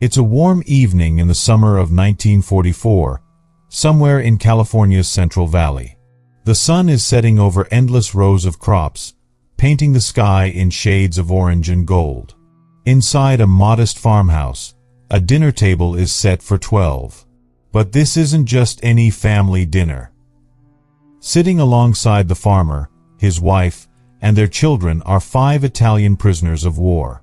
It's a warm evening in the summer of 1944, somewhere in California's Central Valley. The sun is setting over endless rows of crops, painting the sky in shades of orange and gold. Inside a modest farmhouse, a dinner table is set for 12. But this isn't just any family dinner. Sitting alongside the farmer, his wife, and their children are 5 Italian prisoners of war.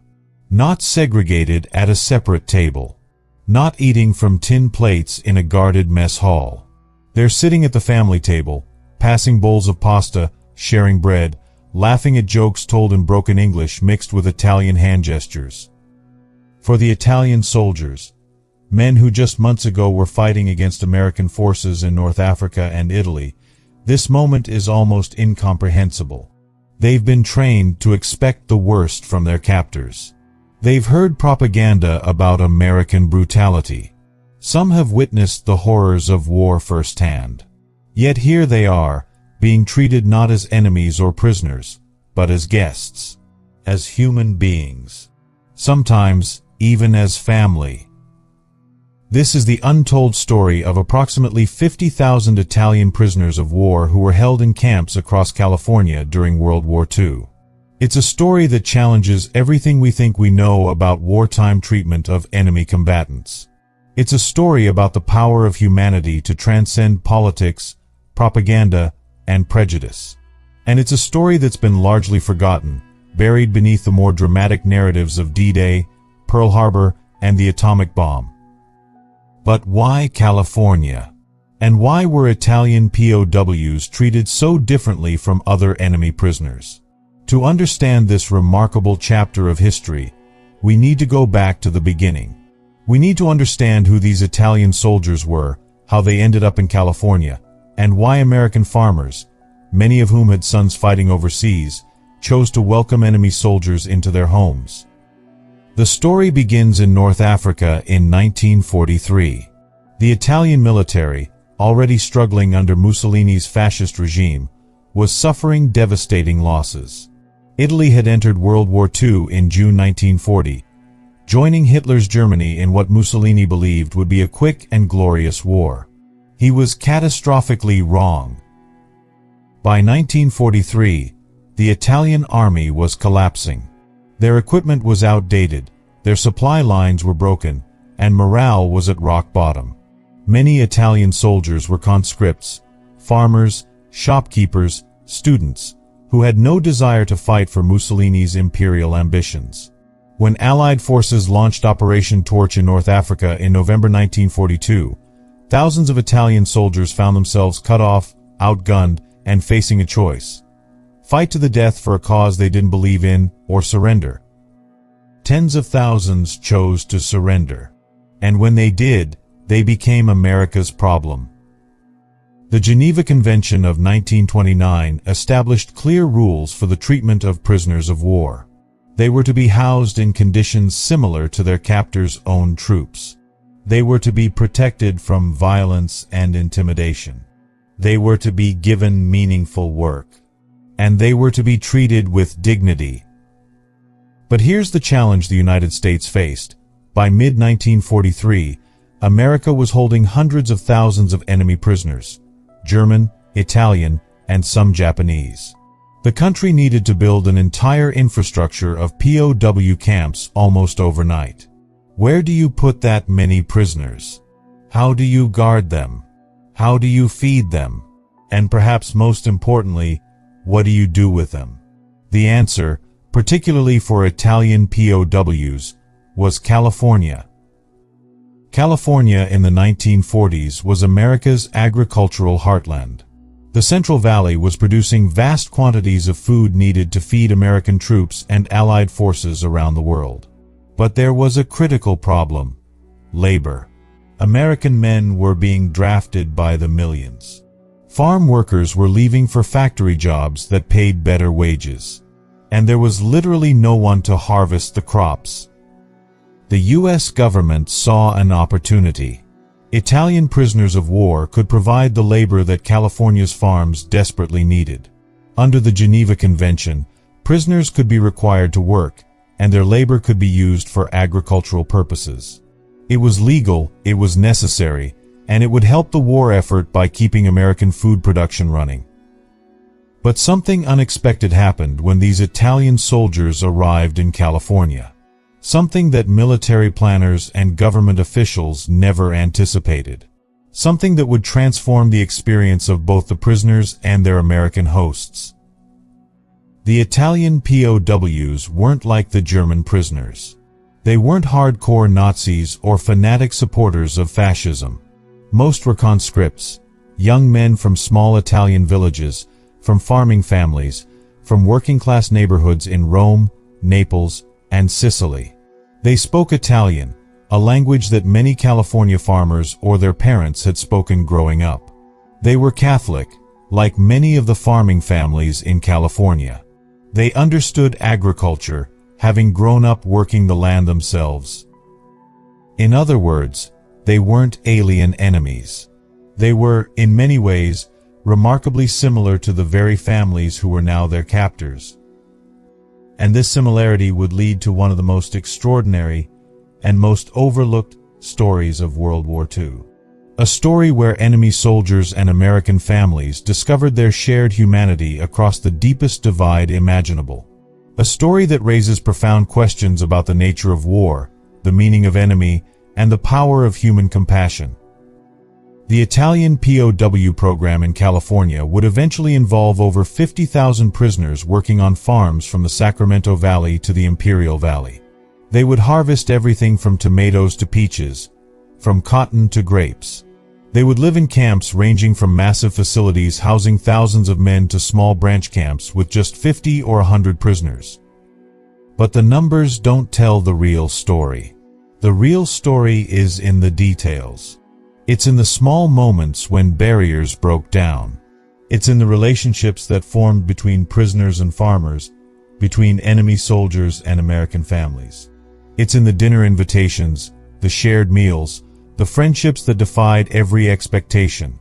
Not segregated at a separate table. Not eating from tin plates in a guarded mess hall. They're sitting at the family table, passing bowls of pasta, sharing bread, laughing at jokes told in broken English mixed with Italian hand gestures. For the Italian soldiers, men who just months ago were fighting against American forces in North Africa and Italy, this moment is almost incomprehensible. They've been trained to expect the worst from their captors. They've heard propaganda about American brutality. Some have witnessed the horrors of war firsthand. Yet here they are, being treated not as enemies or prisoners, but as guests, as human beings, sometimes even as family. This is the untold story of approximately 50,000 Italian prisoners of war who were held in camps across California during World War II. It's a story that challenges everything we think we know about wartime treatment of enemy combatants. It's a story about the power of humanity to transcend politics, propaganda, and prejudice. And it's a story that's been largely forgotten, buried beneath the more dramatic narratives of D-Day, Pearl Harbor, and the atomic bomb. But why California? And why were Italian POWs treated so differently from other enemy prisoners? To understand this remarkable chapter of history, we need to go back to the beginning. We need to understand who these Italian soldiers were, how they ended up in California, and why American farmers, many of whom had sons fighting overseas, chose to welcome enemy soldiers into their homes. The story begins in North Africa in 1943. The Italian military, already struggling under Mussolini's fascist regime, was suffering devastating losses. Italy had entered World War II in June 1940, joining Hitler's Germany in what Mussolini believed would be a quick and glorious war. He was catastrophically wrong. By 1943, the Italian army was collapsing. Their equipment was outdated, their supply lines were broken, and morale was at rock bottom. Many Italian soldiers were conscripts, farmers, shopkeepers, students, who had no desire to fight for Mussolini's imperial ambitions. When Allied forces launched Operation Torch in North Africa in November 1942, thousands of Italian soldiers found themselves cut off, outgunned, and facing a choice: fight to the death for a cause they didn't believe in, or surrender. Tens of thousands chose to surrender. And when they did, they became America's problem. The Geneva Convention of 1929 established clear rules for the treatment of prisoners of war. They were to be housed in conditions similar to their captors' own troops. They were to be protected from violence and intimidation. They were to be given meaningful work. And they were to be treated with dignity. But here's the challenge the United States faced. By mid-1943, America was holding hundreds of thousands of enemy prisoners, German, Italian, and some Japanese. The country needed to build an entire infrastructure of POW camps almost overnight. Where do you put that many prisoners? How do you guard them? How do you feed them? And perhaps most importantly, what do you do with them? The answer, particularly for Italian POWs, was California. California in the 1940s was America's agricultural heartland. The Central Valley was producing vast quantities of food needed to feed American troops and Allied forces around the world. But there was a critical problem: labor. American men were being drafted by the millions. Farm workers were leaving for factory jobs that paid better wages. And there was literally no one to harvest the crops. The U.S. government saw an opportunity. Italian prisoners of war could provide the labor that California's farms desperately needed. Under the Geneva Convention, prisoners could be required to work, and their labor could be used for agricultural purposes. It was legal, it was necessary, and it would help the war effort by keeping American food production running. But something unexpected happened when these Italian soldiers arrived in California. Something that military planners and government officials never anticipated. Something that would transform the experience of both the prisoners and their American hosts. The Italian POWs weren't like the German prisoners. They weren't hardcore Nazis or fanatic supporters of fascism. Most were conscripts, young men from small Italian villages, from farming families, from working-class neighborhoods in Rome, Naples, and Sicily. They spoke Italian, a language that many California farmers or their parents had spoken growing up. They were Catholic, like many of the farming families in California. They understood agriculture, having grown up working the land themselves. In other words, they weren't alien enemies. They were, in many ways, remarkably similar to the very families who were now their captors. And this similarity would lead to one of the most extraordinary and most overlooked stories of World War II. A story where enemy soldiers and American families discovered their shared humanity across the deepest divide imaginable. A story that raises profound questions about the nature of war, the meaning of enemy, and the power of human compassion. The Italian POW program in California would eventually involve over 50,000 prisoners working on farms from the Sacramento Valley to the Imperial Valley. They would harvest everything from tomatoes to peaches, from cotton to grapes. They would live in camps ranging from massive facilities housing thousands of men to small branch camps with just 50 or 100 prisoners. But the numbers don't tell the real story. The real story is in the details. It's in the small moments when barriers broke down. It's in the relationships that formed between prisoners and farmers, between enemy soldiers and American families. It's in the dinner invitations, the shared meals, the friendships that defied every expectation.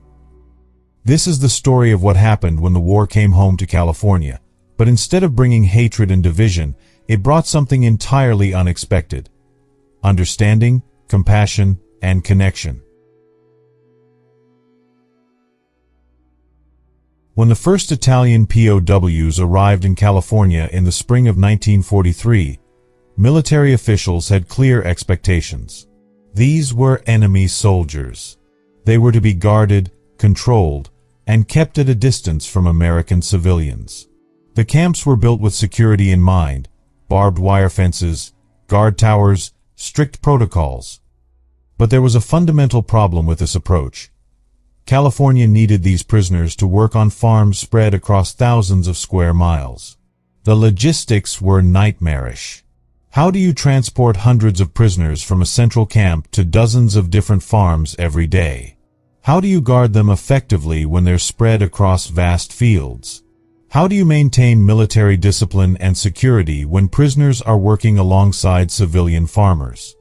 This is the story of what happened when the war came home to California, but instead of bringing hatred and division, it brought something entirely unexpected: understanding, compassion, and connection. When the first Italian POWs arrived in California in the spring of 1943, military officials had clear expectations. These were enemy soldiers. They were to be guarded, controlled, and kept at a distance from American civilians. The camps were built with security in mind: barbed wire fences, guard towers, strict protocols. But there was a fundamental problem with this approach. California needed these prisoners to work on farms spread across thousands of square miles. The logistics were nightmarish. How do you transport hundreds of prisoners from a central camp to dozens of different farms every day? How do you guard them effectively when they're spread across vast fields? How do you maintain military discipline and security when prisoners are working alongside civilian farmers?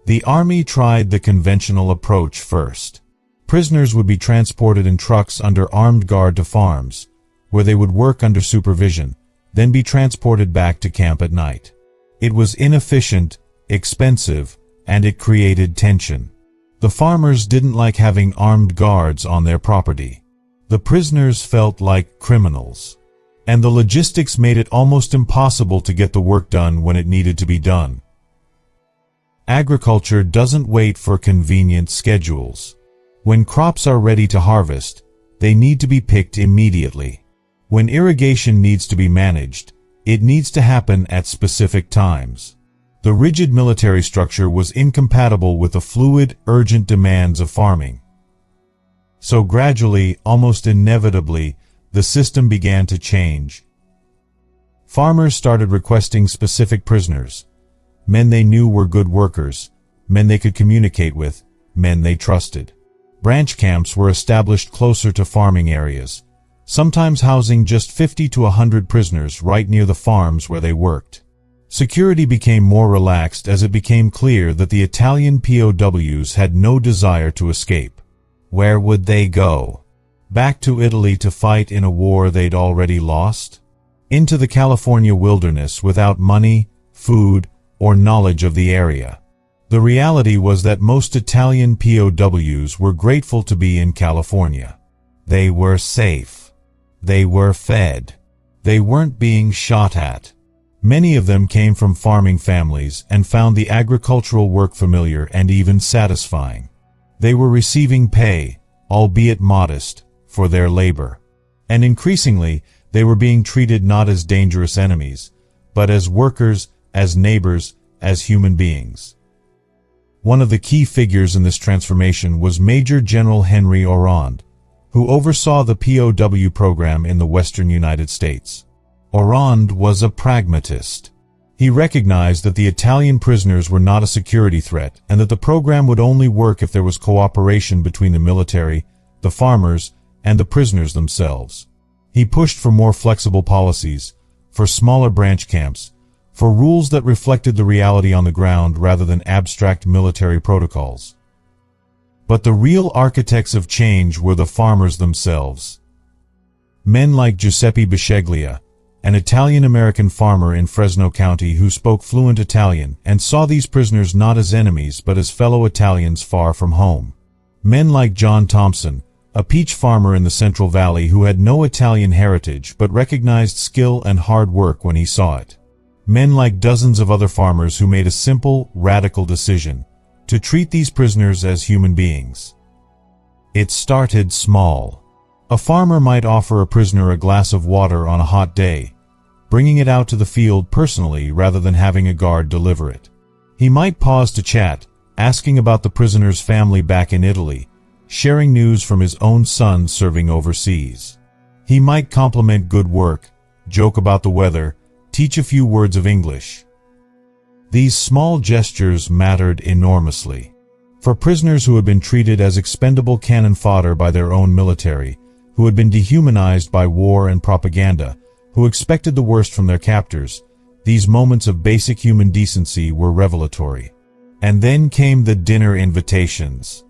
The Army tried the conventional approach first. Prisoners would be transported in trucks under armed guard to farms, where they would work under supervision, then be transported back to camp at night. It was inefficient, expensive, and it created tension. The farmers didn't like having armed guards on their property. The prisoners felt like criminals. And the logistics made it almost impossible to get the work done when it needed to be done. Agriculture doesn't wait for convenient schedules. When crops are ready to harvest, they need to be picked immediately. When irrigation needs to be managed, it needs to happen at specific times. The rigid military structure was incompatible with the fluid, urgent demands of farming. So gradually, almost inevitably, the system began to change. Farmers started requesting specific prisoners, men they knew were good workers, men they could communicate with, men they trusted. Branch camps were established closer to farming areas, sometimes housing just 50 to 100 prisoners right near the farms where they worked. Security became more relaxed as it became clear that the Italian POWs had no desire to escape. Where would they go? Back to Italy to fight in a war they'd already lost? Into the California wilderness without money, food, or knowledge of the area? The reality was that most Italian POWs were grateful to be in California. They were safe. They were fed. They weren't being shot at. Many of them came from farming families and found the agricultural work familiar and even satisfying. They were receiving pay, albeit modest, for their labor. And increasingly, they were being treated not as dangerous enemies, but as workers, as neighbors, as human beings. One of the key figures in this transformation was Major General Henry Orond, who oversaw the POW program in the western United States. Orond was a pragmatist. He recognized that the Italian prisoners were not a security threat and that the program would only work if there was cooperation between the military, the farmers, and the prisoners themselves. He pushed for more flexible policies, for smaller branch camps, for rules that reflected the reality on the ground rather than abstract military protocols. But the real architects of change were the farmers themselves. Men like Giuseppe Bisceglia, an Italian-American farmer in Fresno County who spoke fluent Italian and saw these prisoners not as enemies but as fellow Italians far from home. Men like John Thompson, a peach farmer in the Central Valley who had no Italian heritage but recognized skill and hard work when he saw it. Men like dozens of other farmers who made a simple, radical decision to treat these prisoners as human beings. It started small. A farmer might offer a prisoner a glass of water on a hot day, bringing it out to the field personally rather than having a guard deliver it. He might pause to chat, asking about the prisoner's family back in Italy, sharing news from his own son serving overseas. He might compliment good work, joke about the weather, teach a few words of English. These small gestures mattered enormously. For prisoners who had been treated as expendable cannon fodder by their own military, who had been dehumanized by war and propaganda, who expected the worst from their captors, these moments of basic human decency were revelatory. And then came the dinner invitations.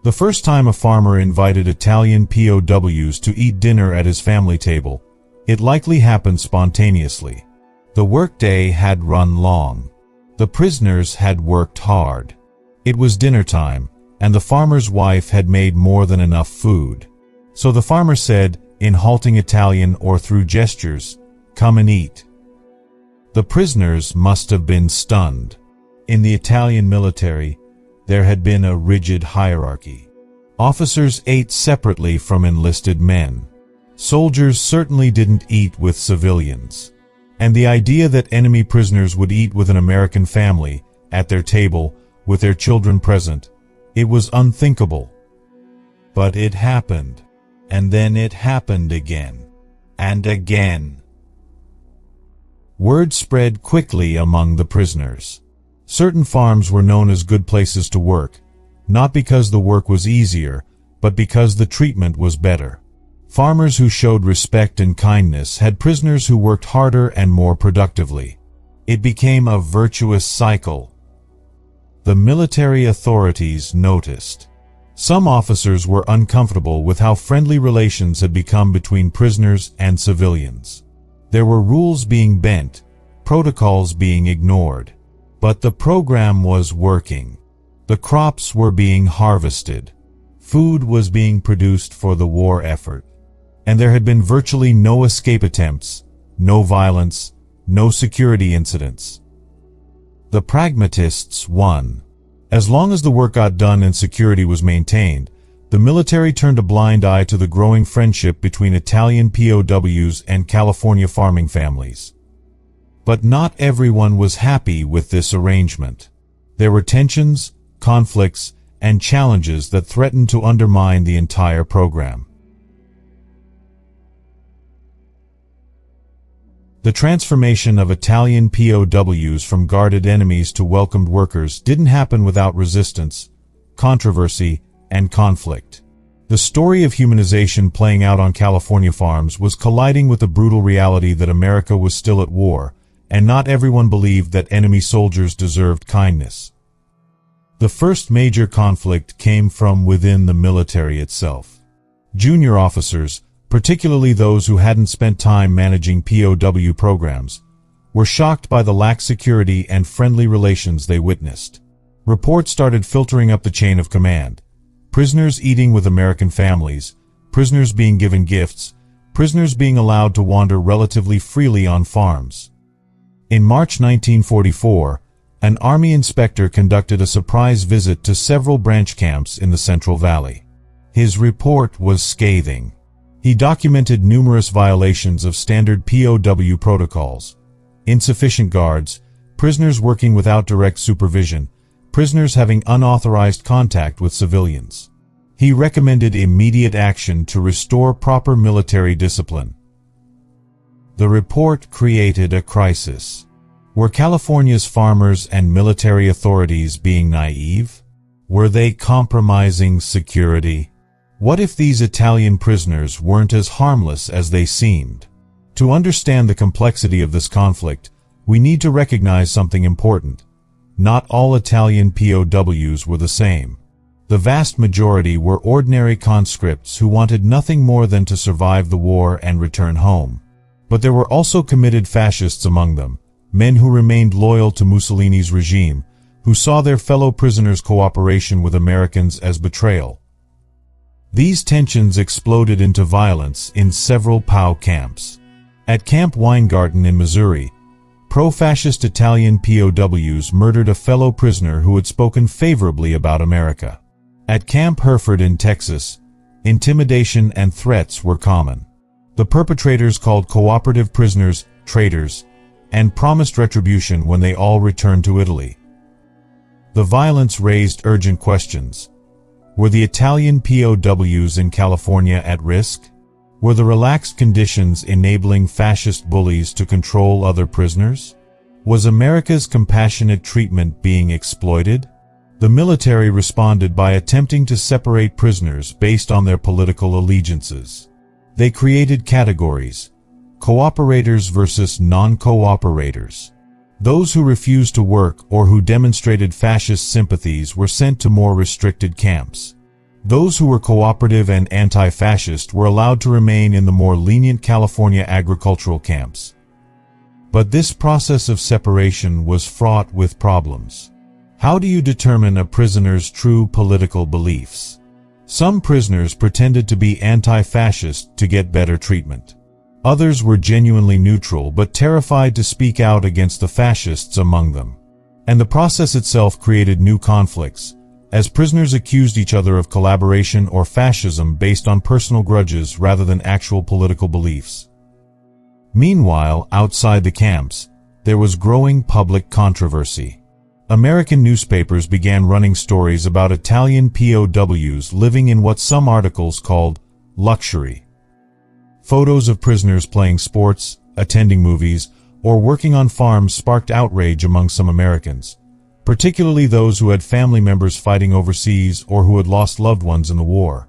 The first time a farmer invited Italian POWs to eat dinner at his family table, it likely happened spontaneously. The workday had run long. The prisoners had worked hard. It was dinner time, and the farmer's wife had made more than enough food. So the farmer said, in halting Italian or through gestures, "Come and eat." The prisoners must have been stunned. In the Italian military, there had been a rigid hierarchy. Officers ate separately from enlisted men. Soldiers certainly didn't eat with civilians. And the idea that enemy prisoners would eat with an American family, at their table, with their children present, it was unthinkable. But it happened. And then it happened again. And again. Word spread quickly among the prisoners. Certain farms were known as good places to work, not because the work was easier, but because the treatment was better. Farmers who showed respect and kindness had prisoners who worked harder and more productively. It became a virtuous cycle. The military authorities noticed. Some officers were uncomfortable with how friendly relations had become between prisoners and civilians. There were rules being bent, protocols being ignored. But the program was working. The crops were being harvested. Food was being produced for the war effort. And there had been virtually no escape attempts, no violence, no security incidents. The pragmatists won. As long as the work got done and security was maintained, the military turned a blind eye to the growing friendship between Italian POWs and California farming families. But not everyone was happy with this arrangement. There were tensions, conflicts, and challenges that threatened to undermine the entire program. The transformation of Italian POWs from guarded enemies to welcomed workers didn't happen without resistance, controversy, and conflict. The story of humanization playing out on California farms was colliding with the brutal reality that America was still at war, and not everyone believed that enemy soldiers deserved kindness. The first major conflict came from within the military itself. Junior officers, particularly those who hadn't spent time managing POW programs, were shocked by the lax security and friendly relations they witnessed. Reports started filtering up the chain of command. Prisoners eating with American families, prisoners being given gifts, prisoners being allowed to wander relatively freely on farms. In March 1944, an Army inspector conducted a surprise visit to several branch camps in the Central Valley. His report was scathing. He documented numerous violations of standard POW protocols: insufficient guards, prisoners working without direct supervision, prisoners having unauthorized contact with civilians. He recommended immediate action to restore proper military discipline. The report created a crisis. Were California's farmers and military authorities being naive? Were they compromising security? What if these Italian prisoners weren't as harmless as they seemed? To understand the complexity of this conflict, we need to recognize something important. Not all Italian POWs were the same. The vast majority were ordinary conscripts who wanted nothing more than to survive the war and return home. But there were also committed fascists among them, men who remained loyal to Mussolini's regime, who saw their fellow prisoners' cooperation with Americans as betrayal. These tensions exploded into violence in several POW camps. At Camp Weingarten in Missouri, pro-fascist Italian POWs murdered a fellow prisoner who had spoken favorably about America. At Camp Hereford in Texas, intimidation and threats were common. The perpetrators called cooperative prisoners traitors and promised retribution when they all returned to Italy. The violence raised urgent questions. Were the Italian POWs in California at risk? Were the relaxed conditions enabling fascist bullies to control other prisoners? Was America's compassionate treatment being exploited? The military responded by attempting to separate prisoners based on their political allegiances. They created categories: cooperators versus non-cooperators. Those who refused to work or who demonstrated fascist sympathies were sent to more restricted camps. Those who were cooperative and anti-fascist were allowed to remain in the more lenient California agricultural camps. But this process of separation was fraught with problems. How do you determine a prisoner's true political beliefs? Some prisoners pretended to be anti-fascist to get better treatment. Others were genuinely neutral but terrified to speak out against the fascists among them. And the process itself created new conflicts, as prisoners accused each other of collaboration or fascism based on personal grudges rather than actual political beliefs. Meanwhile, outside the camps, there was growing public controversy. American newspapers began running stories about Italian POWs living in what some articles called luxury. Photos of prisoners playing sports, attending movies, or working on farms sparked outrage among some Americans, particularly those who had family members fighting overseas or who had lost loved ones in the war.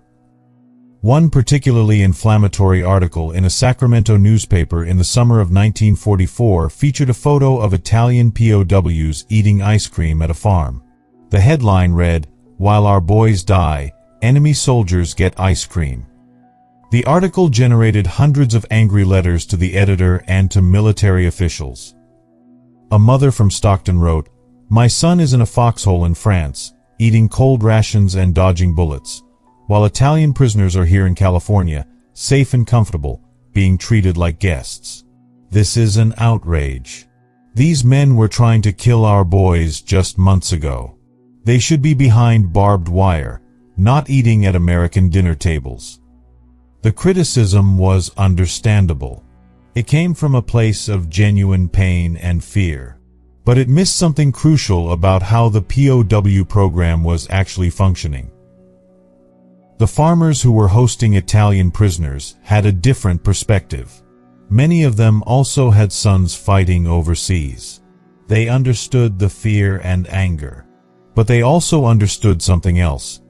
One particularly inflammatory article in a Sacramento newspaper in the summer of 1944 featured a photo of Italian POWs eating ice cream at a farm. The headline read, "While our boys die, enemy soldiers get ice cream." The article generated hundreds of angry letters to the editor and to military officials. A mother from Stockton wrote, "My son is in a foxhole in France, eating cold rations and dodging bullets, while Italian prisoners are here in California, safe and comfortable, being treated like guests. This is an outrage. These men were trying to kill our boys just months ago. They should be behind barbed wire, not eating at American dinner tables." The criticism was understandable. It came from a place of genuine pain and fear. But it missed something crucial about how the POW program was actually functioning. The farmers who were hosting Italian prisoners had a different perspective. Many of them also had sons fighting overseas. They understood the fear and anger. But they also understood something else.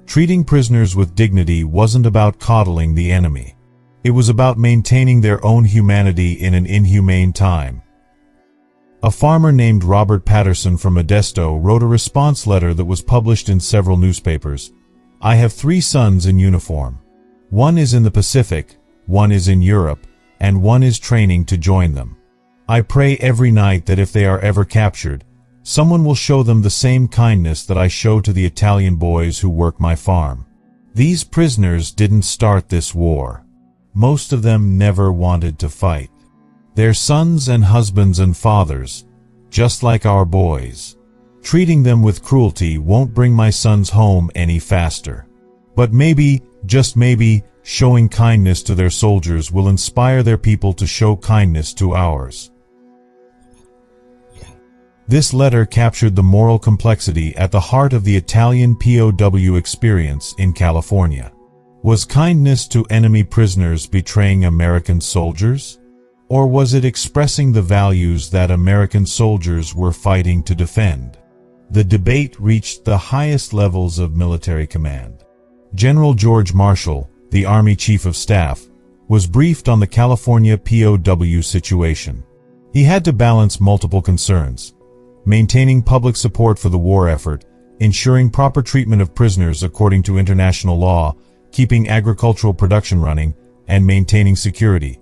Treating prisoners with dignity wasn't about coddling the enemy. It was about maintaining their own humanity in an inhumane time. A farmer named Robert Patterson from Modesto wrote a response letter that was published in several newspapers. "I have 3 sons in uniform. One is in the Pacific, one is in Europe, and one is training to join them. I pray every night that if they are ever captured, someone will show them the same kindness that I show to the Italian boys who work my farm. These prisoners didn't start this war. Most of them never wanted to fight. They're sons and husbands and fathers, just like our boys. Treating them with cruelty won't bring my sons home any faster. But maybe, just maybe, showing kindness to their soldiers will inspire their people to show kindness to ours. This letter captured the moral complexity at the heart of the Italian POW experience in California. Was kindness to enemy prisoners betraying American soldiers? Or was it expressing the values that American soldiers were fighting to defend? The debate reached the highest levels of military command. General George Marshall, the Army Chief of Staff, was briefed on the California POW situation. He had to balance multiple concerns: maintaining public support for the war effort, ensuring proper treatment of prisoners according to international law, keeping agricultural production running, and maintaining security.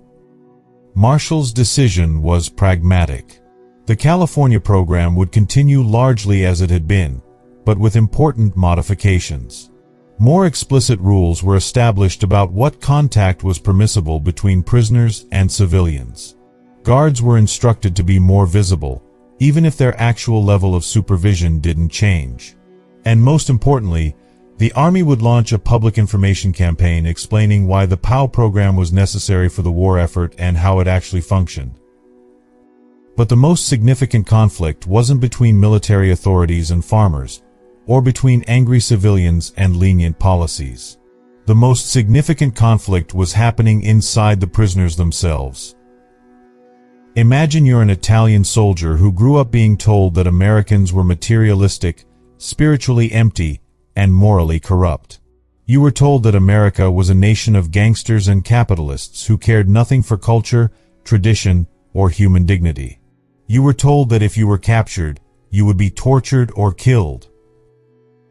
Marshall's decision was pragmatic. The California program would continue largely as it had been, but with important modifications. More explicit rules were established about what contact was permissible between prisoners and civilians. Guards were instructed to be more visible, even if their actual level of supervision didn't change. And most importantly, the Army would launch a public information campaign explaining why the POW program was necessary for the war effort and how it actually functioned. But the most significant conflict wasn't between military authorities and farmers, or between angry civilians and lenient policies. The most significant conflict was happening inside the prisoners themselves. Imagine you're an Italian soldier who grew up being told that Americans were materialistic, spiritually empty, and morally corrupt. You were told that America was a nation of gangsters and capitalists who cared nothing for culture, tradition, or human dignity. You were told that if you were captured, you would be tortured or killed.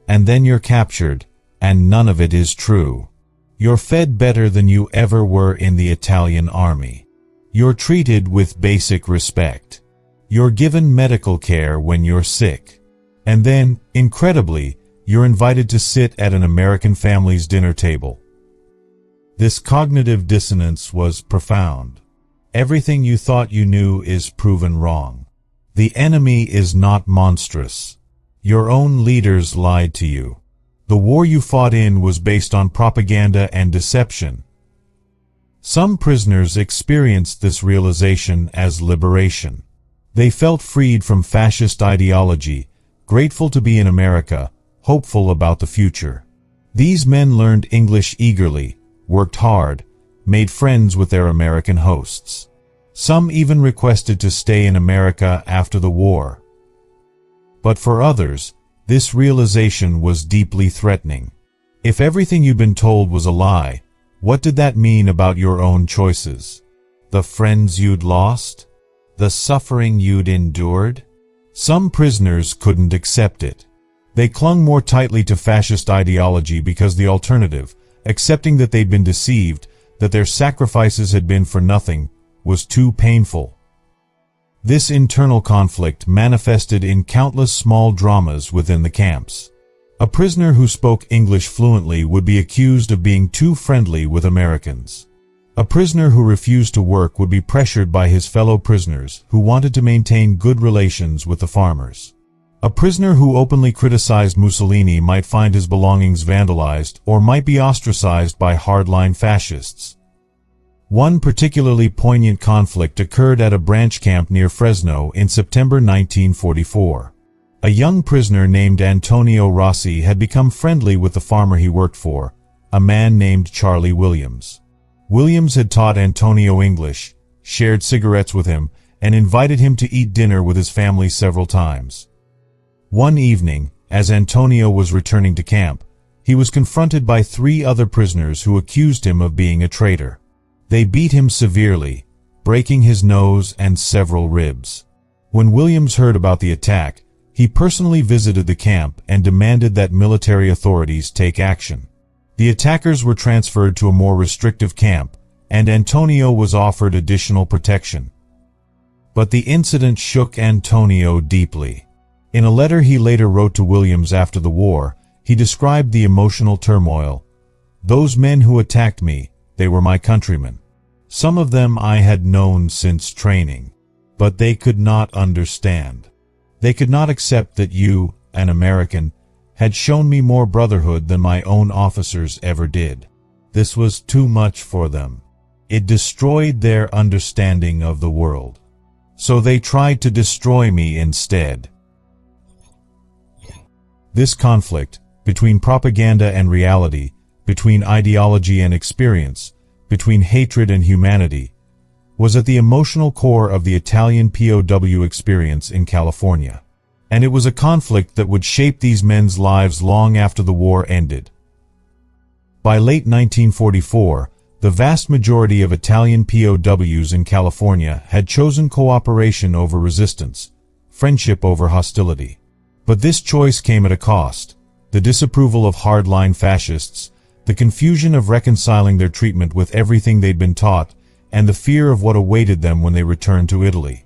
And then you're captured, and none of it is true. You're fed better than you ever were in the Italian army. You're treated with basic respect. You're given medical care when you're sick. And then, incredibly, you're invited to sit at an American family's dinner table. This cognitive dissonance was profound. Everything you thought you knew is proven wrong. The enemy is not monstrous. Your own leaders lied to you. The war you fought in was based on propaganda and deception. Some prisoners experienced this realization as liberation. They felt freed from fascist ideology, grateful to be in America, hopeful about the future. These men learned English eagerly, worked hard, made friends with their American hosts. Some even requested to stay in America after the war. But for others, this realization was deeply threatening. If everything you'd been told was a lie, what did that mean about your own choices? The friends you'd lost? The suffering you'd endured? Some prisoners couldn't accept it. They clung more tightly to fascist ideology because the alternative, accepting that they'd been deceived, that their sacrifices had been for nothing, was too painful. This internal conflict manifested in countless small dramas within the camps. A prisoner who spoke English fluently would be accused of being too friendly with Americans. A prisoner who refused to work would be pressured by his fellow prisoners who wanted to maintain good relations with the farmers. A prisoner who openly criticized Mussolini might find his belongings vandalized or might be ostracized by hardline fascists. One particularly poignant conflict occurred at a branch camp near Fresno in September 1944. A young prisoner named Antonio Rossi had become friendly with the farmer he worked for, a man named Charlie Williams. Williams had taught Antonio English, shared cigarettes with him, and invited him to eat dinner with his family several times. One evening, as Antonio was returning to camp, he was confronted by 3 other prisoners who accused him of being a traitor. They beat him severely, breaking his nose and several ribs. When Williams heard about the attack, he personally visited the camp and demanded that military authorities take action. The attackers were transferred to a more restrictive camp, and Antonio was offered additional protection. But the incident shook Antonio deeply. In a letter he later wrote to Williams after the war, he described the emotional turmoil. "Those men who attacked me, they were my countrymen. Some of them I had known since training, but they could not understand. They could not accept that you, an American, had shown me more brotherhood than my own officers ever did. This was too much for them. It destroyed their understanding of the world. So they tried to destroy me instead." This conflict, between propaganda and reality, between ideology and experience, between hatred and humanity, was at the emotional core of the Italian POW experience in California. And it was a conflict that would shape these men's lives long after the war ended. By late 1944, the vast majority of Italian POWs in California had chosen cooperation over resistance, friendship over hostility. But this choice came at a cost: the disapproval of hardline fascists, the confusion of reconciling their treatment with everything they'd been taught, and the fear of what awaited them when they returned to Italy.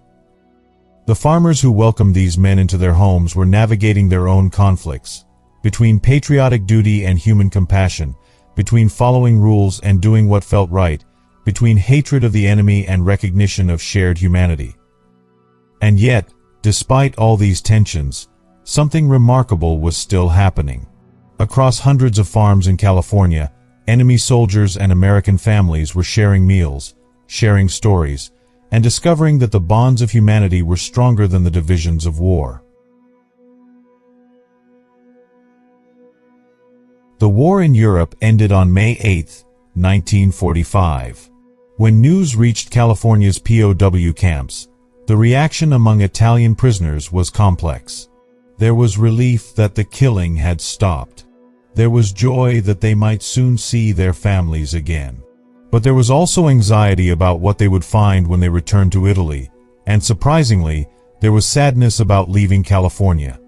The farmers who welcomed these men into their homes were navigating their own conflicts, between patriotic duty and human compassion, between following rules and doing what felt right, between hatred of the enemy and recognition of shared humanity. And yet, despite all these tensions, something remarkable was still happening. Across hundreds of farms in California, enemy soldiers and American families were sharing meals, sharing stories, and discovering that the bonds of humanity were stronger than the divisions of war. The war in Europe ended on May 8, 1945. When news reached California's POW camps, the reaction among Italian prisoners was complex. There was relief that the killing had stopped. There was joy that they might soon see their families again. But there was also anxiety about what they would find when they returned to Italy, and surprisingly, there was sadness about leaving California.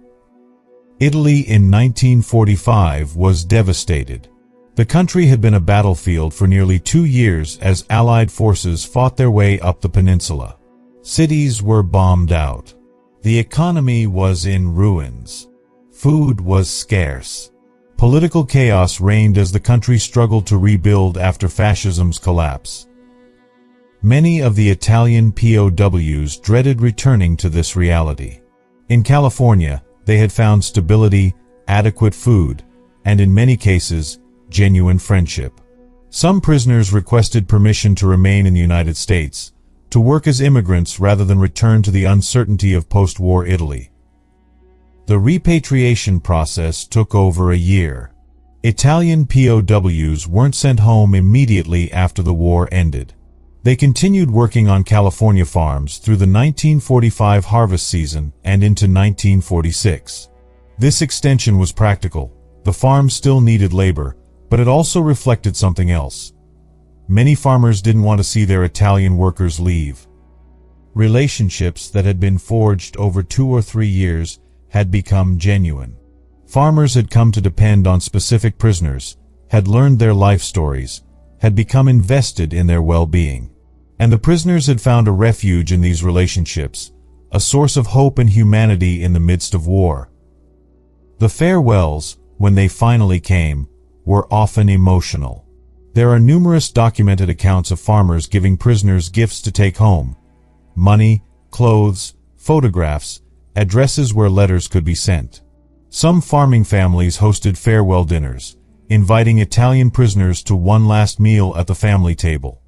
Italy in 1945 was devastated. The country had been a battlefield for nearly 2 years as Allied forces fought their way up the peninsula. Cities were bombed out. The economy was in ruins. Food was scarce. Political chaos reigned as the country struggled to rebuild after fascism's collapse. Many of the Italian POWs dreaded returning to this reality. In California, they had found stability, adequate food, and in many cases, genuine friendship. Some prisoners requested permission to remain in the United States, to work as immigrants rather than return to the uncertainty of post-war Italy. The repatriation process took over a year. Italian POWs weren't sent home immediately after the war ended. They continued working on California farms through the 1945 harvest season and into 1946. This extension was practical. The farms still needed labor, but it also reflected something else. Many farmers didn't want to see their Italian workers leave. Relationships that had been forged over 2 or 3 years had become genuine. Farmers had come to depend on specific prisoners, had learned their life stories, had become invested in their well-being. And the prisoners had found a refuge in these relationships, a source of hope and humanity in the midst of war. The farewells, when they finally came, were often emotional. There are numerous documented accounts of farmers giving prisoners gifts to take home: money, clothes, photographs, addresses where letters could be sent. Some farming families hosted farewell dinners, inviting Italian prisoners to one last meal at the family table.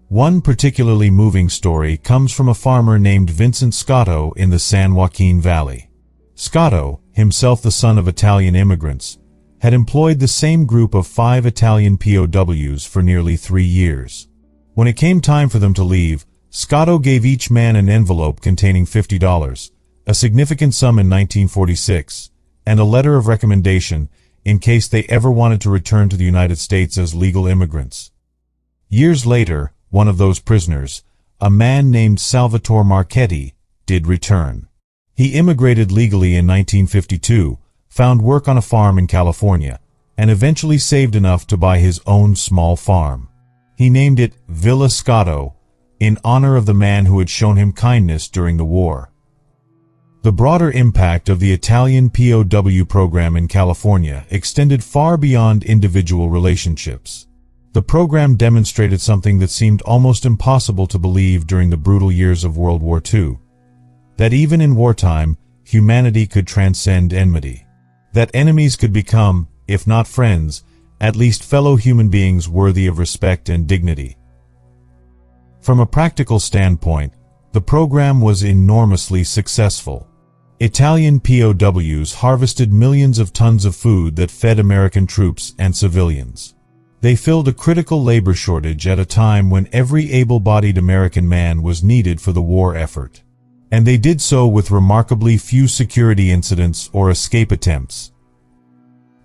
One particularly moving story comes from a farmer named Vincent Scotto in the San Joaquin Valley. Scotto, himself the son of Italian immigrants, had employed the same group of 5 Italian POWs for nearly 3 years. When it came time for them to leave, Scotto gave each man an envelope containing $50, a significant sum in 1946, and a letter of recommendation in case they ever wanted to return to the United States as legal immigrants. Years later, one of those prisoners, a man named Salvatore Marchetti, did return. He immigrated legally in 1952, found work on a farm in California, and eventually saved enough to buy his own small farm. He named it Villa Scotto, in honor of the man who had shown him kindness during the war. The broader impact of the Italian POW program in California extended far beyond individual relationships. The program demonstrated something that seemed almost impossible to believe during the brutal years of World War II. That even in wartime, humanity could transcend enmity. That enemies could become, if not friends, at least fellow human beings worthy of respect and dignity. From a practical standpoint, the program was enormously successful. Italian POWs harvested millions of tons of food that fed American troops and civilians. They filled a critical labor shortage at a time when every able-bodied American man was needed for the war effort. And they did so with remarkably few security incidents or escape attempts.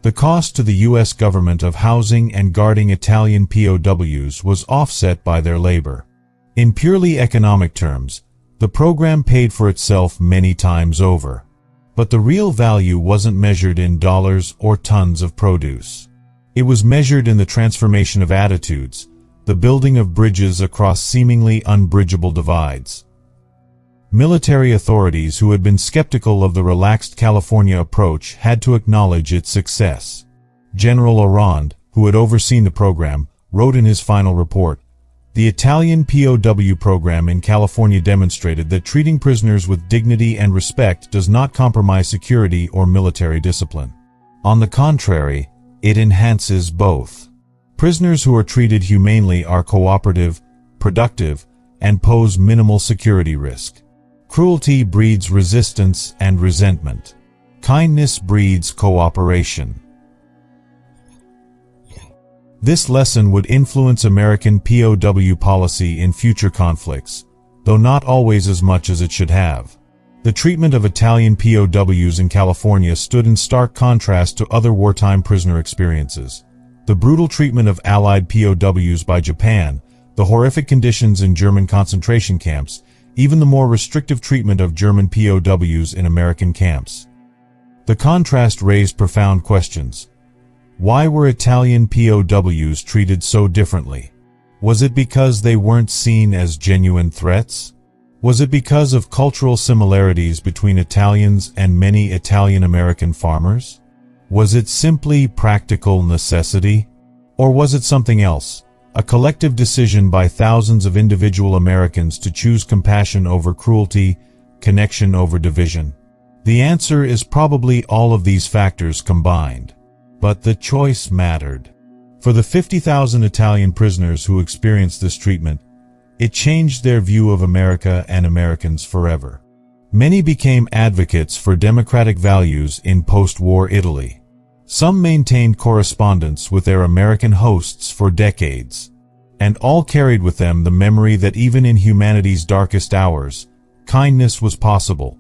The cost to the U.S. government of housing and guarding Italian POWs was offset by their labor. In purely economic terms, the program paid for itself many times over. But the real value wasn't measured in dollars or tons of produce. It was measured in the transformation of attitudes, the building of bridges across seemingly unbridgeable divides. Military authorities who had been skeptical of the relaxed California approach had to acknowledge its success. General Orand, who had overseen the program, wrote in his final report, "The Italian POW program in California demonstrated that treating prisoners with dignity and respect does not compromise security or military discipline. On the contrary, it enhances both. Prisoners who are treated humanely are cooperative, productive, and pose minimal security risk. Cruelty breeds resistance and resentment. Kindness breeds cooperation." This lesson would influence American POW policy in future conflicts, though not always as much as it should have. The treatment of Italian POWs in California stood in stark contrast to other wartime prisoner experiences. The brutal treatment of Allied POWs by Japan, the horrific conditions in German concentration camps, even the more restrictive treatment of German POWs in American camps. The contrast raised profound questions. Why were Italian POWs treated so differently? Was it because they weren't seen as genuine threats? Was it because of cultural similarities between Italians and many Italian-American farmers? Was it simply practical necessity? Or was it something else? A collective decision by thousands of individual Americans to choose compassion over cruelty, connection over division? The answer is probably all of these factors combined. But the choice mattered. For the 50,000 Italian prisoners who experienced this treatment, it changed their view of America and Americans forever. Many became advocates for democratic values in post-war Italy. Some maintained correspondence with their American hosts for decades, and all carried with them the memory that even in humanity's darkest hours, kindness was possible.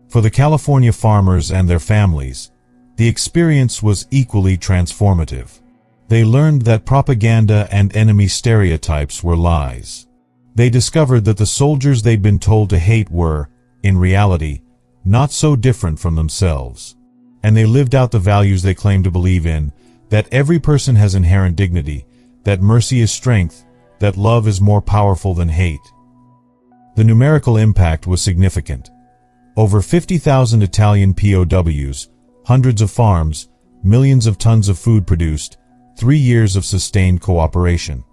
For the California farmers and their families, the experience was equally transformative. They learned that propaganda and enemy stereotypes were lies. They discovered that the soldiers they'd been told to hate were, in reality, not so different from themselves. And they lived out the values they claimed to believe in, that every person has inherent dignity, that mercy is strength, that love is more powerful than hate. The numerical impact was significant. Over 50,000 Italian POWs, hundreds of farms, millions of tons of food produced, 3 years of sustained cooperation.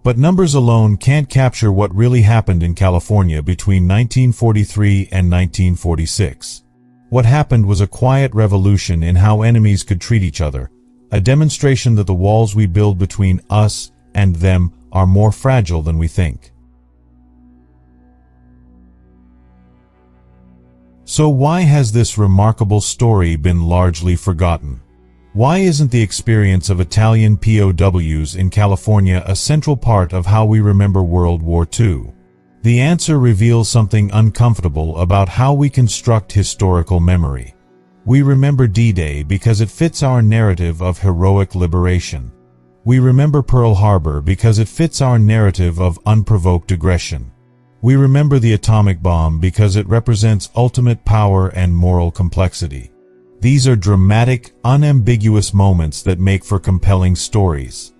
But numbers alone can't capture what really happened in California between 1943 and 1946. What happened was a quiet revolution in how enemies could treat each other, a demonstration that the walls we build between us and them are more fragile than we think. So why has this remarkable story been largely forgotten? Why isn't the experience of Italian POWs in California a central part of how we remember World War II? The answer reveals something uncomfortable about how we construct historical memory. We remember D-Day because it fits our narrative of heroic liberation. We remember Pearl Harbor because it fits our narrative of unprovoked aggression. We remember the atomic bomb because it represents ultimate power and moral complexity. These are dramatic, unambiguous moments that make for compelling stories.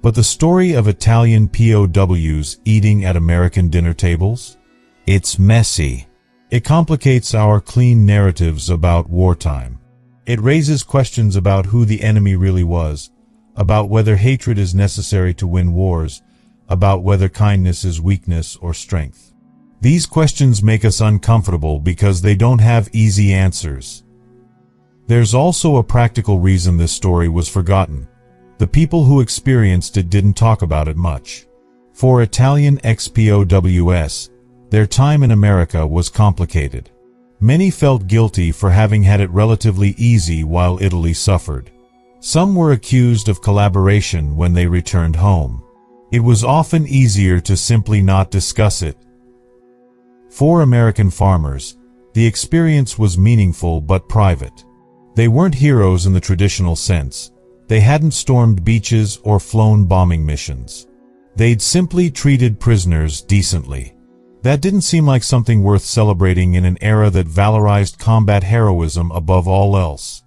But the story of Italian POWs eating at American dinner tables? It's messy. It complicates our clean narratives about wartime. It raises questions about who the enemy really was, about whether hatred is necessary to win wars, about whether kindness is weakness or strength. These questions make us uncomfortable because they don't have easy answers. There's also a practical reason this story was forgotten. The people who experienced it didn't talk about it much. For Italian ex-POWs, their time in America was complicated. Many felt guilty for having had it relatively easy while Italy suffered. Some were accused of collaboration when they returned home. It was often easier to simply not discuss it. For American farmers, the experience was meaningful but private. They weren't heroes in the traditional sense. They hadn't stormed beaches or flown bombing missions. They'd simply treated prisoners decently. That didn't seem like something worth celebrating in an era that valorized combat heroism above all else.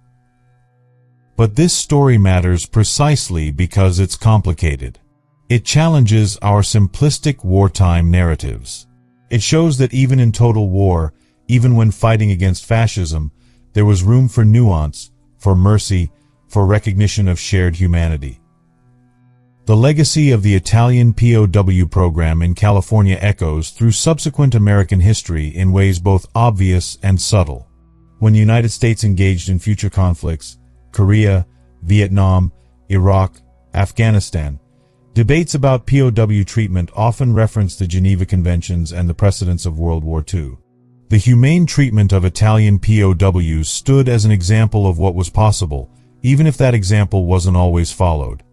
But this story matters precisely because it's complicated. It challenges our simplistic wartime narratives. It shows that even in total war, even when fighting against fascism, there was room for nuance, for mercy, for recognition of shared humanity. The legacy of the Italian POW program in California echoes through subsequent American history in ways both obvious and subtle. When the United States engaged in future conflicts, Korea, Vietnam, Iraq, Afghanistan, debates about POW treatment often reference the Geneva Conventions and the precedents of World War II. The humane treatment of Italian POWs stood as an example of what was possible, even if that example wasn't always followed.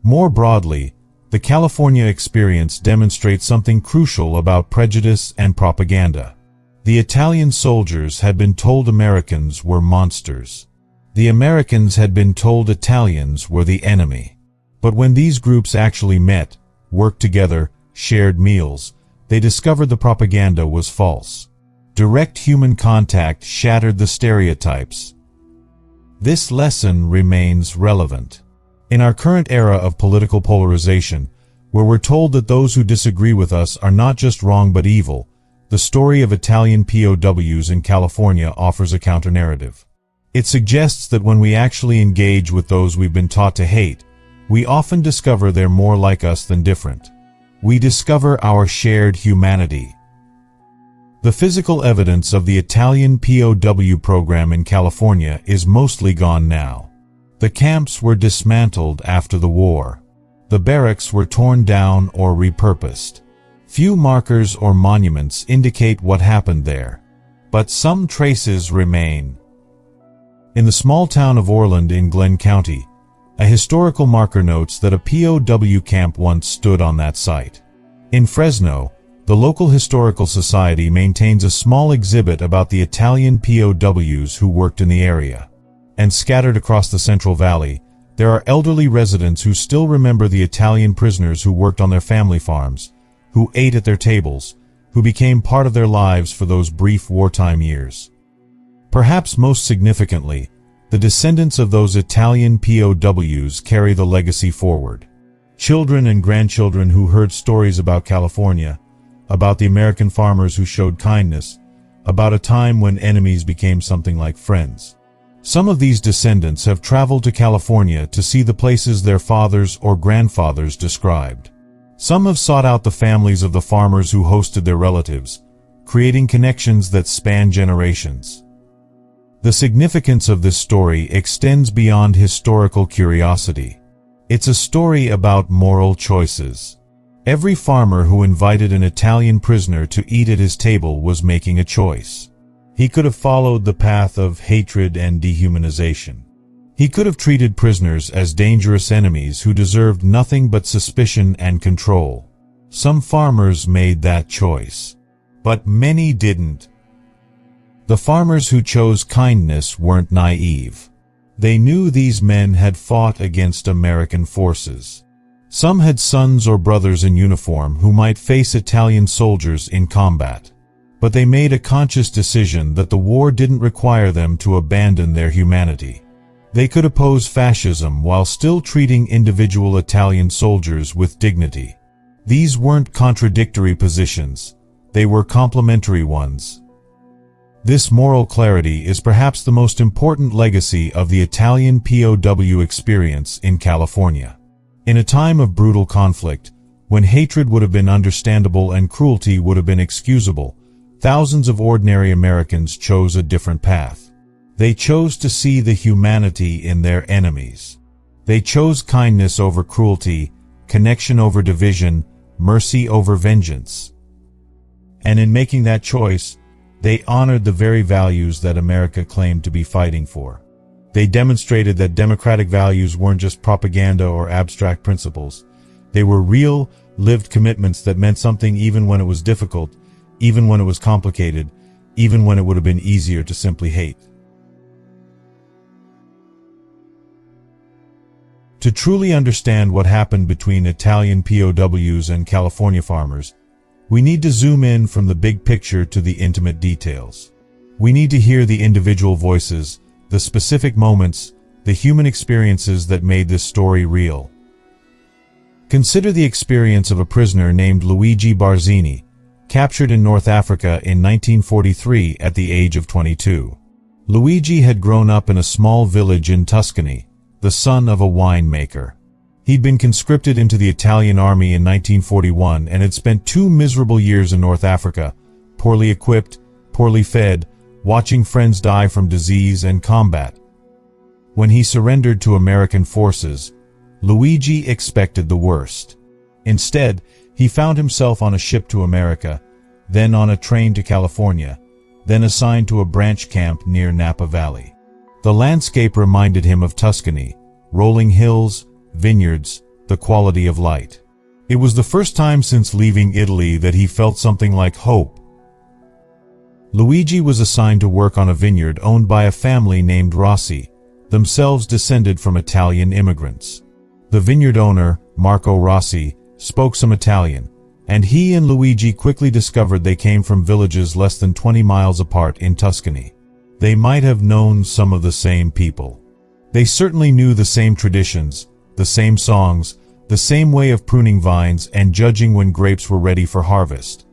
More broadly, the California experience demonstrates something crucial about prejudice and propaganda. The Italian soldiers had been told Americans were monsters. The Americans had been told Italians were the enemy. But when these groups actually met, worked together, shared meals, they discovered the propaganda was false. Direct human contact shattered the stereotypes. This lesson remains relevant. In our current era of political polarization, where we're told that those who disagree with us are not just wrong but evil, the story of Italian POWs in California offers a counter-narrative. It suggests that when we actually engage with those we've been taught to hate, we often discover they're more like us than different. We discover our shared humanity. The physical evidence of the Italian POW program in California is mostly gone now. The camps were dismantled after the war. The barracks were torn down or repurposed. Few markers or monuments indicate what happened there, but some traces remain. In the small town of Orland in Glenn County, a historical marker notes that a POW camp once stood on that site. In Fresno, the local historical society maintains a small exhibit about the Italian POWs who worked in the area. And scattered across the Central Valley, there are elderly residents who still remember the Italian prisoners who worked on their family farms, who ate at their tables, who became part of their lives for those brief wartime years. Perhaps most significantly, the descendants of those Italian POWs carry the legacy forward. Children and grandchildren who heard stories about California, about the American farmers who showed kindness, about a time when enemies became something like friends. Some of these descendants have traveled to California to see the places their fathers or grandfathers described. Some have sought out the families of the farmers who hosted their relatives, creating connections that span generations. The significance of this story extends beyond historical curiosity. It's a story about moral choices. Every farmer who invited an Italian prisoner to eat at his table was making a choice. He could have followed the path of hatred and dehumanization. He could have treated prisoners as dangerous enemies who deserved nothing but suspicion and control. Some farmers made that choice, but many didn't. The farmers who chose kindness weren't naive. They knew these men had fought against American forces. Some had sons or brothers in uniform who might face Italian soldiers in combat. But they made a conscious decision that the war didn't require them to abandon their humanity. They could oppose fascism while still treating individual Italian soldiers with dignity. These weren't contradictory positions. They were complementary ones. This moral clarity is perhaps the most important legacy of the Italian POW experience in California. In a time of brutal conflict, when hatred would have been understandable and cruelty would have been excusable, thousands of ordinary Americans chose a different path. They chose to see the humanity in their enemies. They chose kindness over cruelty, connection over division, mercy over vengeance. And in making that choice, they honored the very values that America claimed to be fighting for. They demonstrated that democratic values weren't just propaganda or abstract principles. They were real, lived commitments that meant something even when it was difficult, even when it was complicated, even when it would have been easier to simply hate. To truly understand what happened between Italian POWs and California farmers, we need to zoom in from the big picture to the intimate details. We need to hear the individual voices, the specific moments, the human experiences that made this story real. Consider the experience of a prisoner named Luigi Barzini, captured in North Africa in 1943 at the age of 22. Luigi had grown up in a small village in Tuscany, the son of a winemaker. He'd been conscripted into the Italian army in 1941 and had spent 2 miserable years in North Africa, poorly equipped, poorly fed, watching friends die from disease and combat. When he surrendered to American forces, Luigi expected the worst. Instead, he found himself on a ship to America, then on a train to California, then assigned to a branch camp near Napa Valley. The landscape reminded him of Tuscany, rolling hills, vineyards, the quality of light. It was the first time since leaving Italy that he felt something like hope. Luigi was assigned to work on a vineyard owned by a family named Rossi, themselves descended from Italian immigrants. The vineyard owner, Marco Rossi, spoke some Italian, and he and Luigi quickly discovered they came from villages less than 20 miles apart in Tuscany. They might have known some of the same people. They certainly knew the same traditions, the same songs, the same way of pruning vines and judging when grapes were ready for harvest.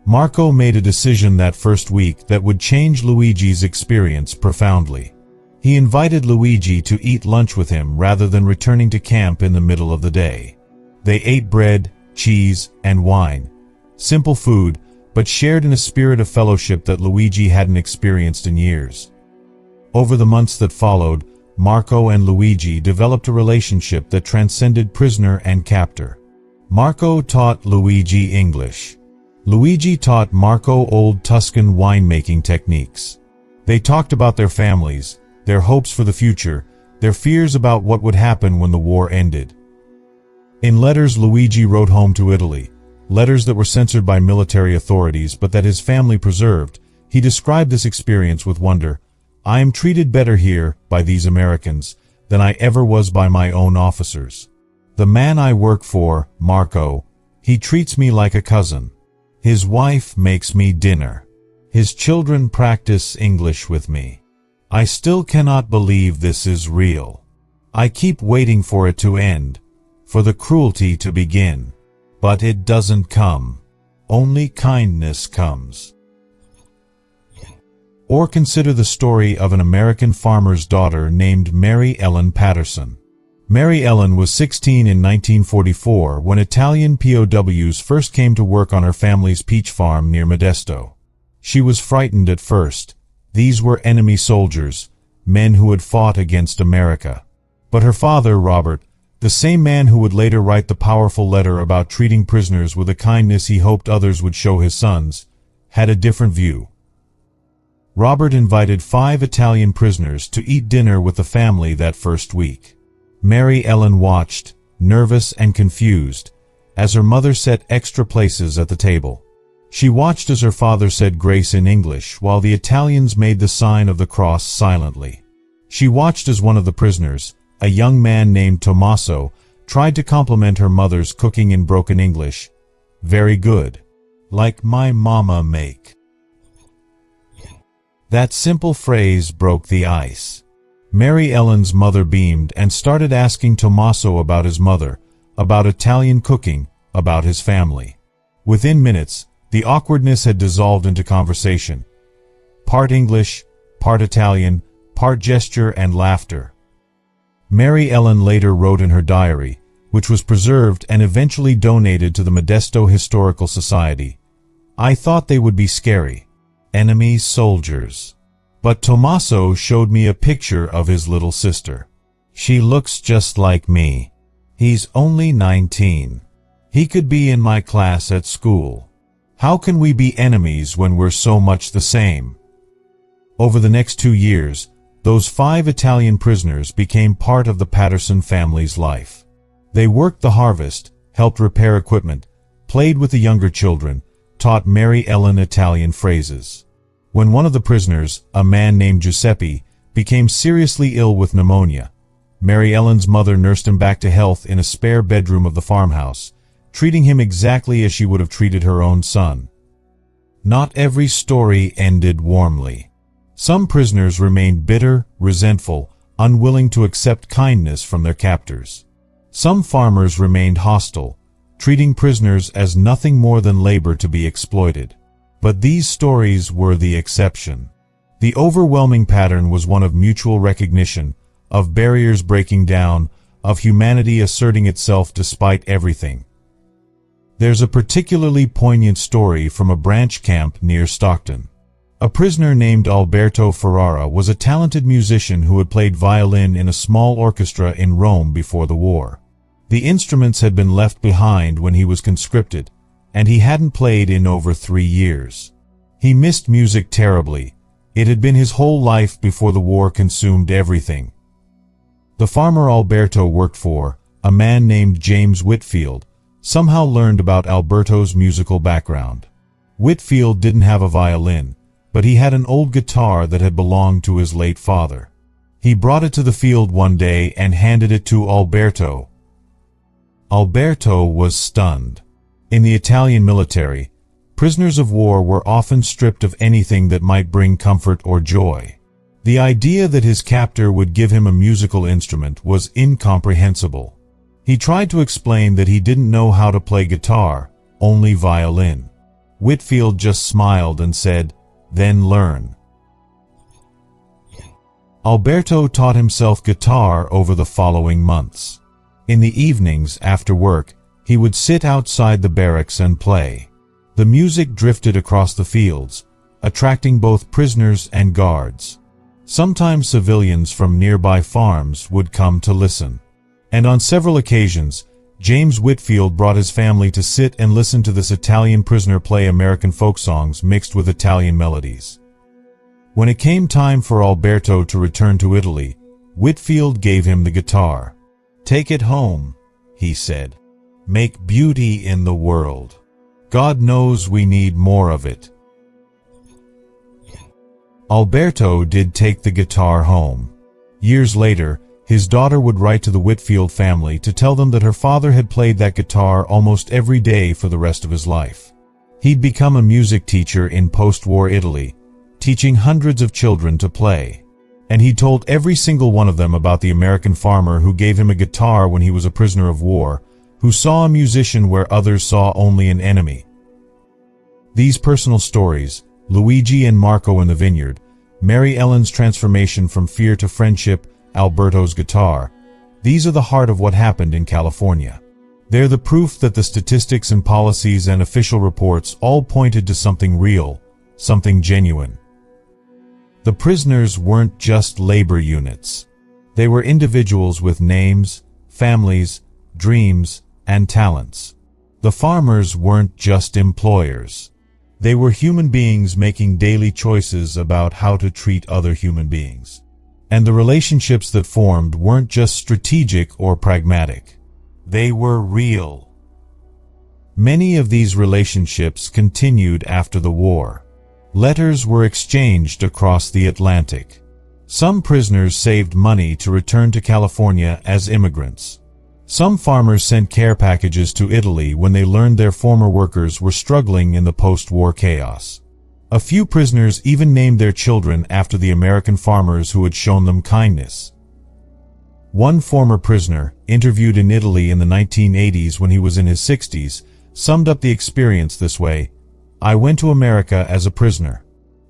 Marco made a decision that first week that would change Luigi's experience profoundly. He invited Luigi to eat lunch with him rather than returning to camp in the middle of the day. They ate bread, cheese, and wine. Simple food, but shared in a spirit of fellowship that Luigi hadn't experienced in years. Over the months that followed, Marco and Luigi developed a relationship that transcended prisoner and captor. Marco taught Luigi English. Luigi taught Marco old Tuscan winemaking techniques. They talked about their families, their hopes for the future, their fears about what would happen when the war ended. In letters Luigi wrote home to Italy, letters that were censored by military authorities but that his family preserved, he described this experience with wonder. "I am treated better here, by these Americans, than I ever was by my own officers. The man I work for, Marco, he treats me like a cousin. His wife makes me dinner. His children practice English with me. I still cannot believe this is real. I keep waiting for it to end, for the cruelty to begin. But it doesn't come. Only kindness comes." Or consider the story of an American farmer's daughter named Mary Ellen Patterson. Mary Ellen was 16 in 1944 when Italian POWs first came to work on her family's peach farm near Modesto. She was frightened at first. These were enemy soldiers, men who had fought against America. But her father, Robert, the same man who would later write the powerful letter about treating prisoners with a kindness he hoped others would show his sons, had a different view. Robert invited 5 Italian prisoners to eat dinner with the family that first week. Mary Ellen watched, nervous and confused, as her mother set extra places at the table. She watched as her father said grace in English while the Italians made the sign of the cross silently. She watched as one of the prisoners, a young man named Tommaso, tried to compliment her mother's cooking in broken English. "Very good. Like my mama make." That simple phrase broke the ice. Mary Ellen's mother beamed and started asking Tommaso about his mother, about Italian cooking, about his family. Within minutes, the awkwardness had dissolved into conversation. part English, part Italian, part gesture and laughter. Mary Ellen later wrote in her diary, which was preserved and eventually donated to the Modesto Historical Society, "I thought they would be scary. Enemy soldiers. But Tommaso showed me a picture of his little sister. She looks just like me. He's only 19. He could be in my class at school. How can we be enemies when we're so much the same?" Over the next 2 years, those 5 Italian prisoners became part of the Patterson family's life. They worked the harvest, helped repair equipment, played with the younger children, taught Mary Ellen Italian phrases. When one of the prisoners, a man named Giuseppe, became seriously ill with pneumonia, Mary Ellen's mother nursed him back to health in a spare bedroom of the farmhouse, treating him exactly as she would have treated her own son. Not every story ended warmly. Some prisoners remained bitter, resentful, unwilling to accept kindness from their captors. Some farmers remained hostile, treating prisoners as nothing more than labor to be exploited. But these stories were the exception. The overwhelming pattern was one of mutual recognition, of barriers breaking down, of humanity asserting itself despite everything. There's a particularly poignant story from a branch camp near Stockton. A prisoner named Alberto Ferrara was a talented musician who had played violin in a small orchestra in Rome before the war. The instruments had been left behind when he was conscripted, and he hadn't played in over 3 years. He missed music terribly. It had been his whole life before the war consumed everything. The farmer Alberto worked for, a man named James Whitfield, somehow learned about Alberto's musical background. Whitfield didn't have a violin, but he had an old guitar that had belonged to his late father. He brought it to the field one day and handed it to Alberto. Alberto was stunned. In the Italian military, prisoners of war were often stripped of anything that might bring comfort or joy. The idea that his captor would give him a musical instrument was incomprehensible. He tried to explain that he didn't know how to play guitar, only violin. Whitfield just smiled and said, "Then learn." Alberto taught himself guitar over the following months. In the evenings, after work, he would sit outside the barracks and play. The music drifted across the fields, attracting both prisoners and guards. Sometimes civilians from nearby farms would come to listen. And on several occasions, James Whitfield brought his family to sit and listen to this Italian prisoner play American folk songs mixed with Italian melodies. When it came time for Alberto to return to Italy, Whitfield gave him the guitar. "Take it home," he said. "Make beauty in the world. God knows we need more of it." Alberto did take the guitar home. Years later, his daughter would write to the Whitfield family to tell them that her father had played that guitar almost every day for the rest of his life. He'd become a music teacher in post-war Italy, teaching hundreds of children to play. And he told every single one of them about the American farmer who gave him a guitar when he was a prisoner of war, who saw a musician where others saw only an enemy. These personal stories, Luigi and Marco in the vineyard, Mary Ellen's transformation from fear to friendship, Alberto's guitar, these are the heart of what happened in California. They're the proof that the statistics and policies and official reports all pointed to something real, something genuine. The prisoners weren't just labor units. They were individuals with names, families, dreams, and talents. The farmers weren't just employers. They were human beings making daily choices about how to treat other human beings. And the relationships that formed weren't just strategic or pragmatic. They were real. Many of these relationships continued after the war. Letters were exchanged across the Atlantic. Some prisoners saved money to return to California as immigrants. Some farmers sent care packages to Italy when they learned their former workers were struggling in the post-war chaos. A few prisoners even named their children after the American farmers who had shown them kindness. One former prisoner, interviewed in Italy in the 1980s when he was in his 60s, summed up the experience this way: "I went to America as a prisoner.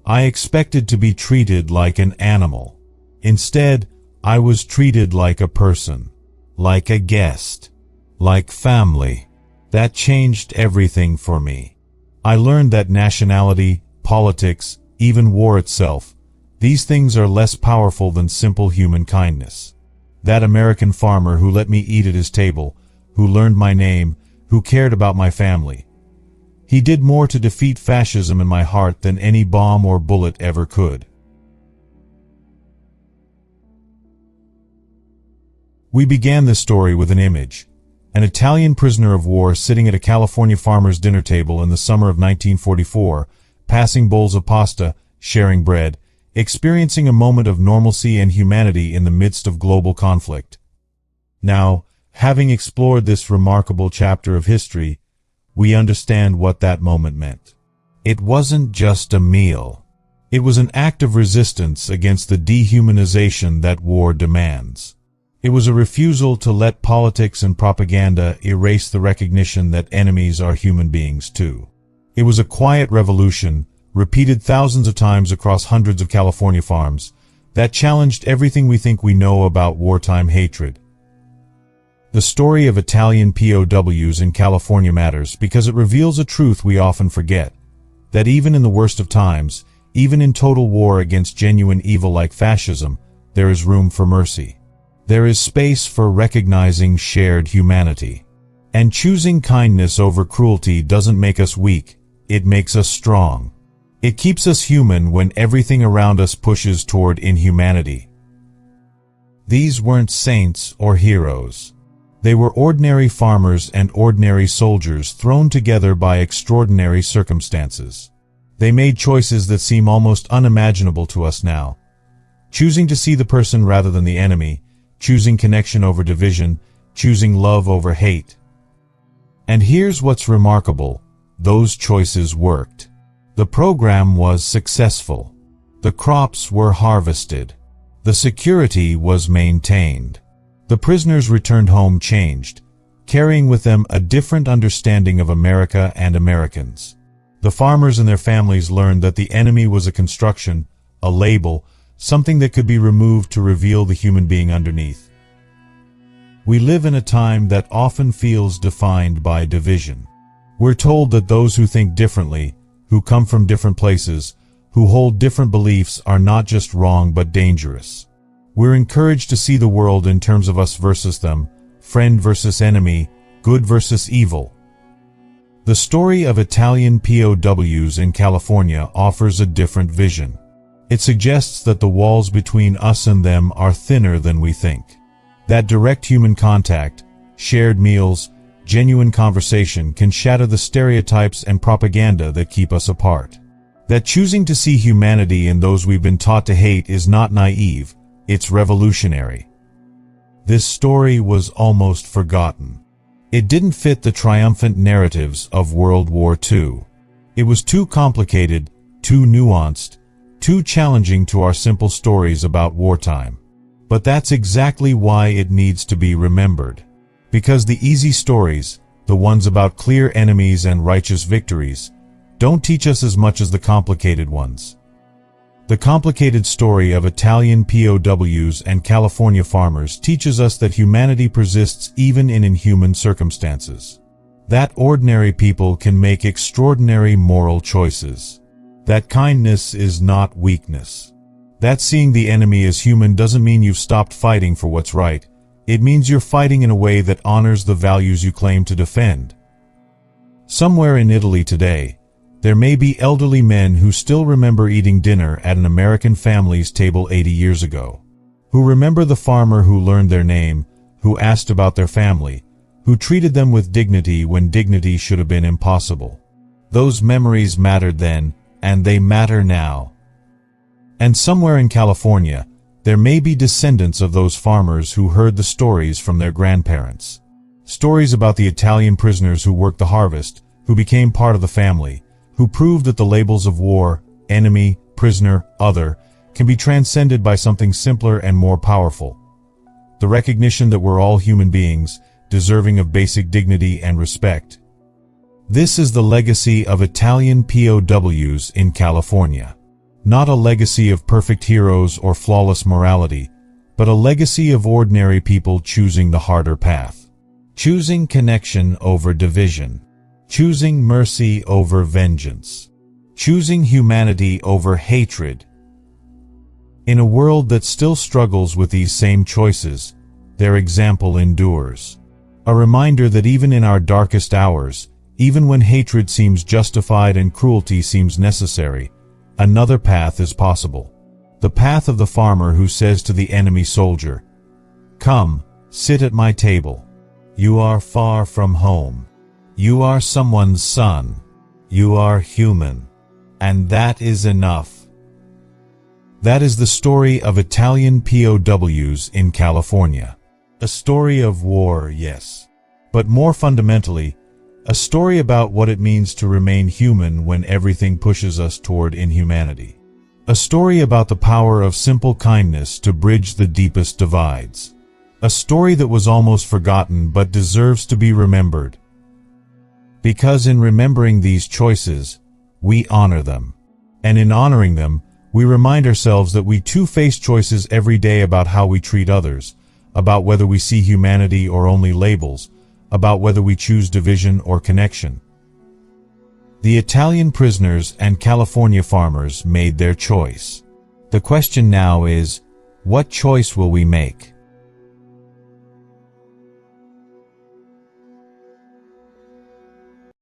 I expected to be treated like an animal. Instead, I was treated like a person, like a guest, like family. That changed everything for me. I learned that nationality, politics, even war itself, these things are less powerful than simple human kindness. That American farmer who let me eat at his table, who learned my name, who cared about my family. He did more to defeat fascism in my heart than any bomb or bullet ever could. We began this story with an image. An Italian prisoner of war sitting at a California farmer's dinner table in the summer of 1944, passing bowls of pasta, sharing bread, experiencing a moment of normalcy and humanity in the midst of global conflict. Now, having explored this remarkable chapter of history, we understand what that moment meant. It wasn't just a meal. It was an act of resistance against the dehumanization that war demands. It was a refusal to let politics and propaganda erase the recognition that enemies are human beings too. It was a quiet revolution, repeated thousands of times across hundreds of California farms, that challenged everything we think we know about wartime hatred. The story of Italian POWs in California matters because it reveals a truth we often forget, that even in the worst of times, even in total war against genuine evil like fascism, there is room for mercy. There is space for recognizing shared humanity. And choosing kindness over cruelty doesn't make us weak, it makes us strong. It keeps us human when everything around us pushes toward inhumanity. These weren't saints or heroes. They were ordinary farmers and ordinary soldiers thrown together by extraordinary circumstances. They made choices that seem almost unimaginable to us now. Choosing to see the person rather than the enemy, choosing connection over division, choosing love over hate. And here's what's remarkable: those choices worked. The program was successful. The crops were harvested. The security was maintained. The prisoners returned home changed, carrying with them a different understanding of America and Americans. The farmers and their families learned that the enemy was a construction, a label, something that could be removed to reveal the human being underneath. We live in a time that often feels defined by division. We're told that those who think differently, who come from different places, who hold different beliefs are not just wrong but dangerous. We're encouraged to see the world in terms of us versus them, friend versus enemy, good versus evil. The story of Italian POWs in California offers a different vision. It suggests that the walls between us and them are thinner than we think. That direct human contact, shared meals, genuine conversation can shatter the stereotypes and propaganda that keep us apart. That choosing to see humanity in those we've been taught to hate is not naive, it's revolutionary. This story was almost forgotten. It didn't fit the triumphant narratives of World War II. It was too complicated, too nuanced, too challenging to our simple stories about wartime. But that's exactly why it needs to be remembered. Because the easy stories, the ones about clear enemies and righteous victories, don't teach us as much as the complicated ones. The complicated story of Italian POWs and California farmers teaches us that humanity persists even in inhuman circumstances. That ordinary people can make extraordinary moral choices. That kindness is not weakness. That seeing the enemy as human doesn't mean you've stopped fighting for what's right. It means you're fighting in a way that honors the values you claim to defend. Somewhere in Italy today, there may be elderly men who still remember eating dinner at an American family's table 80 years ago, who remember the farmer who learned their name, who asked about their family, who treated them with dignity when dignity should have been impossible. Those memories mattered then, and they matter now. And somewhere in California, there may be descendants of those farmers who heard the stories from their grandparents. Stories about the Italian prisoners who worked the harvest, who became part of the family, who proved that the labels of war, enemy, prisoner, other, can be transcended by something simpler and more powerful. The recognition that we're all human beings, deserving of basic dignity and respect. This is the legacy of Italian POWs in California. Not a legacy of perfect heroes or flawless morality, but a legacy of ordinary people choosing the harder path. Choosing connection over division. Choosing mercy over vengeance. Choosing humanity over hatred. In a world that still struggles with these same choices, their example endures. A reminder that even in our darkest hours, even when hatred seems justified and cruelty seems necessary, another path is possible. The path of the farmer who says to the enemy soldier, "Come, sit at my table. You are far from home. You are someone's son. You are human. And that is enough." That is the story of Italian POWs in California. A story of war, yes. But more fundamentally, a story about what it means to remain human when everything pushes us toward inhumanity. A story about the power of simple kindness to bridge the deepest divides. A story that was almost forgotten but deserves to be remembered. Because in remembering these choices, we honor them. And in honoring them, we remind ourselves that we too face choices every day about how we treat others, about whether we see humanity or only labels, about whether we choose division or connection. The Italian prisoners and California farmers made their choice. The question now is, what choice will we make?